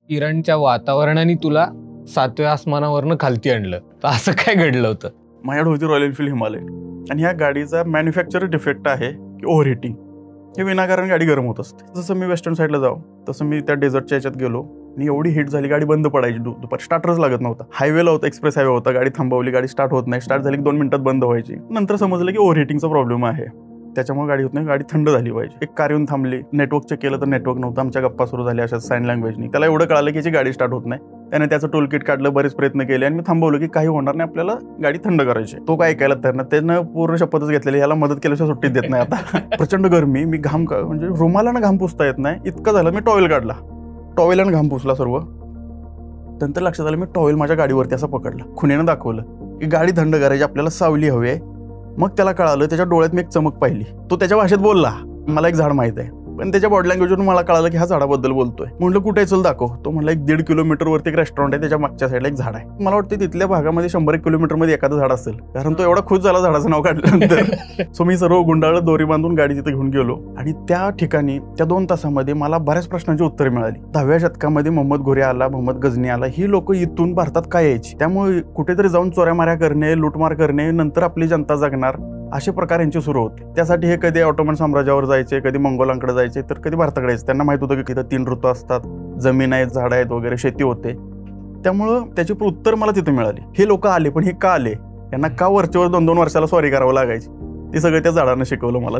इराणच्या वातावरणाने तुला 7व्या आसमानावरनं खालती आणलं, तर असं काय घडलं होतं? माझ्याकडे होती रॉयल एनफील्ड हिमालय आणि ह्या गाडीचा मॅन्युफॅक्चर डिफेक्ट आहे की ओव्हर हिटिंग. हे विनाकारण गाडी गरम होत असते. जसं मी वेस्टर्न साईडला जाऊ तसं मी त्या डेझर्टच्या याच्यात गेलो आणि एवढी हिट झाली, गाडी बंद पडायची. दुपारी स्टार्टरच लागत नव्हता. हायवेला होता, एक्सप्रेस हायवे होता, गाडी थांबवली, गाडी स्टार्ट होत नाही. स्टार्ट झाली की 2 मिनिटात बंद व्हायची. नंतर समजलं की ओव्हर हिटिंगचा प्रॉब्लेम आहे, त्याच्यामुळे गाडी होत नाही. गाडी थंड झाली पाहिजे. एक कार येऊन थांबली, नेटवर्क चेक केलं तर नेटवर्क नव्हतं. आमच्या गप्पा सुरू झाल्या अशा साईन लँग्वेजनी. त्याला एवढं कळालं की याची गाडी स्टार्ट होत नाही. त्याने त्याचं टूल किट काढलं, बरेच प्रयत्न केले आणि मी थांबवलं की काही होणार नाही, आपल्याला गाडी थंड करायची. तो काय ऐकायला तर ना, त्यानं पूर्ण शपथच घेतलेली, याला मदत केल्याशिवाय सुट्टीच देत नाही आता. प्रचंड गरमी, मी घाम म्हणजे रुमालानं घाम पुसता येत नाही इतकं झालं. मी टॉवेल काढला, टॉवेलानं घाम पुसला सर्व. नंतर लक्षात आलं, मी टॉवेल माझ्या गाडीवरती असं पकडला, खुणेनं दाखवलं की गाडी थंड करायची, आपल्याला सावली हवी आहे. मग त्याला कळालं, त्याच्या डोळ्यात मी एक चमक पाहिली. तो त्याच्या भाषेत बोलला, मला एक झाड माहित आहे, पण त्याच्या बॉडी लँग्वेजवरून मला कळालं की हा झाडाबद्दल बोलतोय. म्हटलं कुठे चल दाखव. तो म्हणला एक 1.5 किलोमीटरवरती एक रेस्टॉरंट आहे, त्याच्या मागच्या साईडला एक झाड आहे. मला वाटतं तिथल्या भागामध्ये 100 किलोमीटरमध्ये एखादं झाड असेल, कारण तो एवढा खुश झाला झाडाचं नाव काढल्यानंतर. सो मी सर्व गुंडाळं दोरी बांधून गाडी तिथे घेऊन गेलो आणि त्या ठिकाणी त्या 2 तासामध्ये मला बऱ्याच प्रश्नांची उत्तरे मिळाली. 10व्या शतकामध्ये मोहम्मद घोरी आला, मोहम्मद गझनी आला, ही लोक इथून भारतात काय यायची, त्यामुळे कुठेतरी जाऊन चोऱ्यामाऱ्या करणे, लुटमार करणे, नंतर आपली जनता जगणार, असे प्रकार यांचे सुरू होते. त्यासाठी हे कधी ऑटोमन साम्राज्यावर जायचे, कधी मंगोलांकडे जायचे, तर कधी भारताकडे यायचे. त्यांना माहित होतं की तिथं 3 ऋतू असतात, जमीन आहेत, झाड आहेत वगैरे, शेती होते. त्यामुळं त्याची उत्तर मला तिथे मिळाली. हे लोक आले, पण हे का आले, यांना का वरच्यावर 2-2 वर्षाला स्वारी करावं लागायची, ते सगळं त्या झाडानं शिकवलं मला.